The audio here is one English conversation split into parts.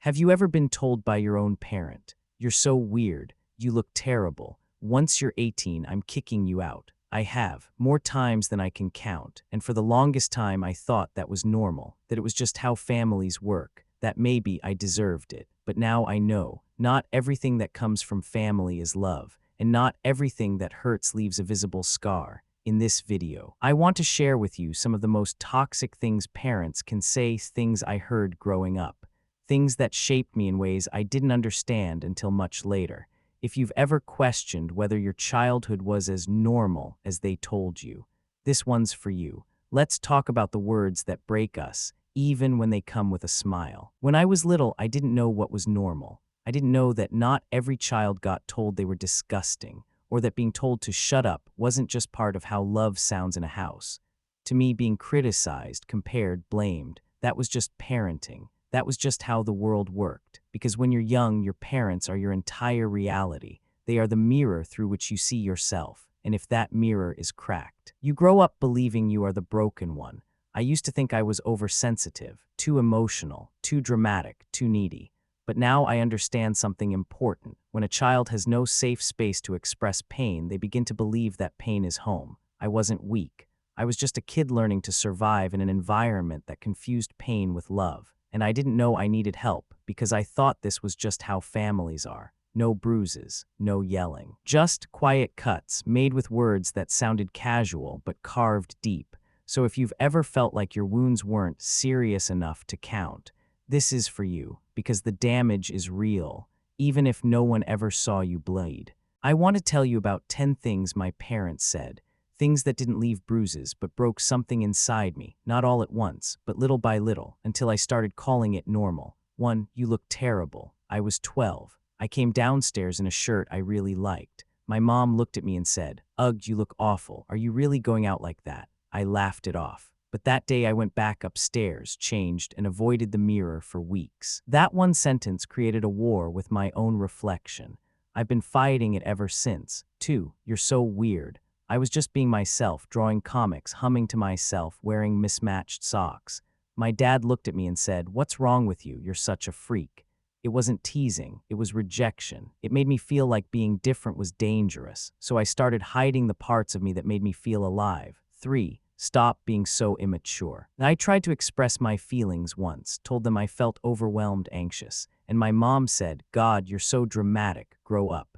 Have you ever been told by your own parent, "You're so weird, you look terrible. Once you're 18, I'm kicking you out"? I have, more times than I can count, and for the longest time I thought that was normal, that it was just how families work, that maybe I deserved it. But now I know, not everything that comes from family is love, and not everything that hurts leaves a visible scar. In this video, I want to share with you some of the most toxic things parents can say, things I heard growing up, things that shaped me in ways I didn't understand until much later. If you've ever questioned whether your childhood was as normal as they told you, this one's for you. Let's talk about the words that break us, even when they come with a smile. When I was little, I didn't know what was normal. I didn't know that not every child got told they were disgusting, or that being told to shut up wasn't just part of how love sounds in a house. To me, being criticized, compared, blamed, that was just parenting. That was just how the world worked. Because when you're young, your parents are your entire reality. They are the mirror through which you see yourself. And if that mirror is cracked, you grow up believing you are the broken one. I used to think I was oversensitive, too emotional, too dramatic, too needy. But now I understand something important. When a child has no safe space to express pain, they begin to believe that pain is home. I wasn't weak. I was just a kid learning to survive in an environment that confused pain with love. And I didn't know I needed help because I thought this was just how families are. No bruises, no yelling. Just quiet cuts made with words that sounded casual but carved deep. So if you've ever felt like your wounds weren't serious enough to count, this is for you, because the damage is real, even if no one ever saw you bleed. I want to tell you about 10 things my parents said. Things that didn't leave bruises but broke something inside me, not all at once, but little by little, until I started calling it normal. 1. You look terrible. I was 12. I came downstairs in a shirt I really liked. My mom looked at me and said, "Ugh, you look awful. Are you really going out like that?" I laughed it off. But that day I went back upstairs, changed, and avoided the mirror for weeks. That one sentence created a war with my own reflection. I've been fighting it ever since. 2. You're so weird. I was just being myself, drawing comics, humming to myself, wearing mismatched socks. My dad looked at me and said, "What's wrong with you? You're such a freak." It wasn't teasing, it was rejection. It made me feel like being different was dangerous, so I started hiding the parts of me that made me feel alive. 3. Stop being so immature. I tried to express my feelings once, told them I felt overwhelmed, anxious, and my mom said, "God, you're so dramatic, grow up."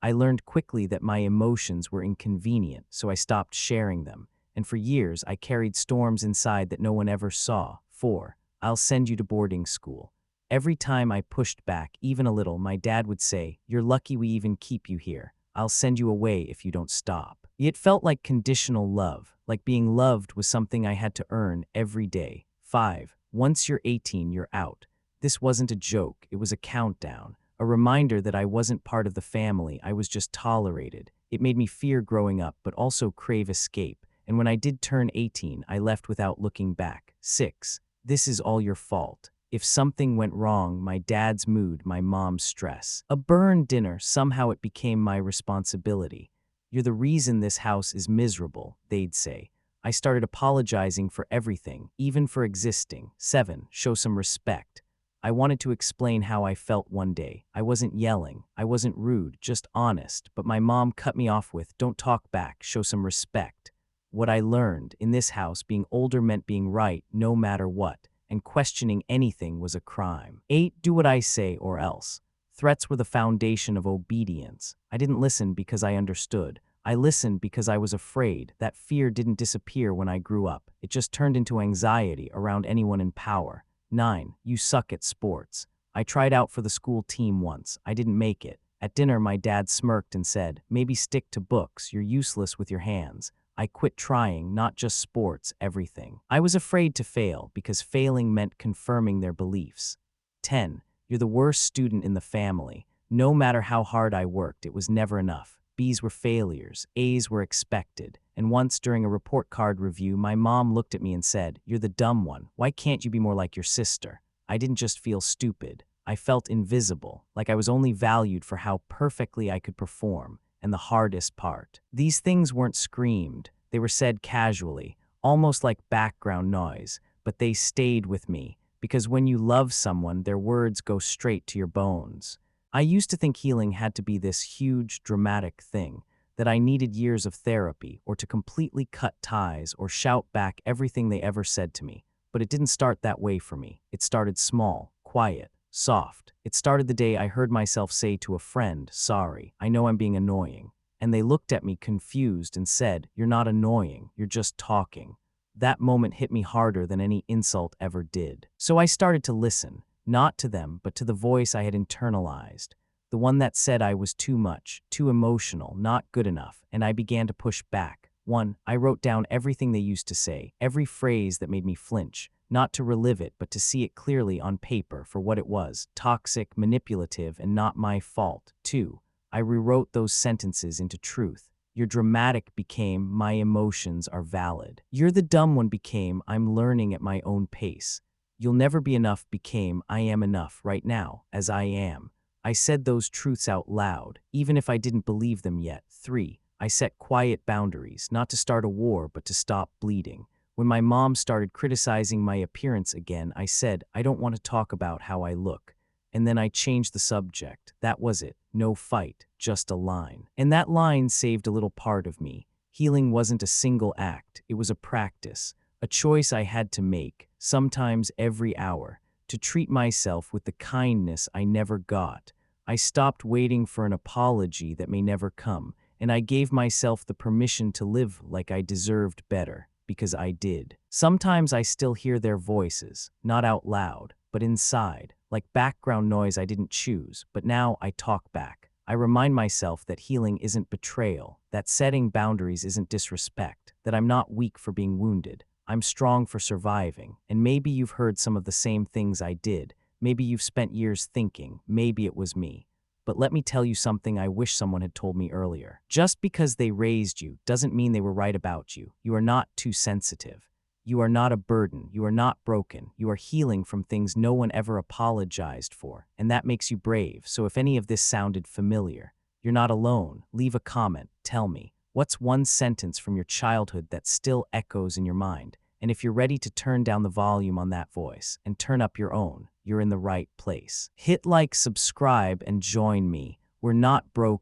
I learned quickly that my emotions were inconvenient, so I stopped sharing them, and for years I carried storms inside that no one ever saw. 4. I'll send you to boarding school. Every time I pushed back, even a little, my dad would say, "You're lucky we even keep you here. I'll send you away if you don't stop." It felt like conditional love, like being loved was something I had to earn every day. 5. Once you're 18, you're out. This wasn't a joke, it was a countdown. A reminder that I wasn't part of the family, I was just tolerated. It made me fear growing up, but also crave escape. And when I did turn 18, I left without looking back. 6. This is all your fault. If something went wrong, my dad's mood, my mom's stress. A burned dinner, somehow it became my responsibility. "You're the reason this house is miserable," they'd say. I started apologizing for everything, even for existing. 7. Show some respect. I wanted to explain how I felt one day. I wasn't yelling. I wasn't rude, just honest. But my mom cut me off with, "Don't talk back, show some respect." What I learned, in this house, being older meant being right no matter what, and questioning anything was a crime. 8. Do what I say or else. Threats were the foundation of obedience. I didn't listen because I understood. I listened because I was afraid. That fear didn't disappear when I grew up. It just turned into anxiety around anyone in power. 9. You suck at sports. I tried out for the school team once. I didn't make it. At dinner, my dad smirked and said, "Maybe stick to books. You're useless with your hands." I quit trying, not just sports, everything. I was afraid to fail because failing meant confirming their beliefs. 10. You're the worst student in the family. No matter how hard I worked, it was never enough. B's were failures, A's were expected, and once during a report card review, my mom looked at me and said, "You're the dumb one. Why can't you be more like your sister?" I didn't just feel stupid. I felt invisible, like I was only valued for how perfectly I could perform. And the hardest part, these things weren't screamed. They were said casually, almost like background noise, but they stayed with me. because when you love someone, their words go straight to your bones. I used to think healing had to be this huge, dramatic thing, that I needed years of therapy or to completely cut ties or shout back everything they ever said to me. But it didn't start that way for me. It started small, quiet, soft. It started the day I heard myself say to a friend, "Sorry, I know I'm being annoying." And they looked at me confused and said, "You're not annoying, you're just talking." That moment hit me harder than any insult ever did. So I started to listen, not to them, but to the voice I had internalized, the one that said I was too much, too emotional, not good enough, and I began to push back. One, I wrote down everything they used to say, every phrase that made me flinch, not to relive it, but to see it clearly on paper for what it was, toxic, manipulative, and not my fault. Two, I rewrote those sentences into truth. Your dramatic became, my emotions are valid. You're the dumb one became, I'm learning at my own pace. You'll never be enough became, I am enough right now, as I am. I said those truths out loud, even if I didn't believe them yet. Three, I set quiet boundaries, not to start a war, but to stop bleeding. When my mom started criticizing my appearance again, I said, I don't want to talk about how I look. And then I changed the subject. That was it. No fight, just a line. And that line saved a little part of me. Healing wasn't a single act. It was a practice, a choice I had to make, sometimes every hour, to treat myself with the kindness I never got. I stopped waiting for an apology that may never come, and I gave myself the permission to live like I deserved better, because I did. Sometimes I still hear their voices, not out loud, but inside, like background noise I didn't choose, but now I talk back. I remind myself that healing isn't betrayal, that setting boundaries isn't disrespect, that I'm not weak for being wounded. I'm strong for surviving, and maybe you've heard some of the same things I did. Maybe you've spent years thinking, maybe it was me. But let me tell you something I wish someone had told me earlier. Just because they raised you doesn't mean they were right about you. You are not too sensitive. You are not a burden. You are not broken. You are healing from things no one ever apologized for, and that makes you brave. So if any of this sounded familiar, you're not alone. Leave a comment. Tell me, what's one sentence from your childhood that still echoes in your mind? And if you're ready to turn down the volume on that voice and turn up your own, you're in the right place. Hit like, subscribe, and join me. We're not broken.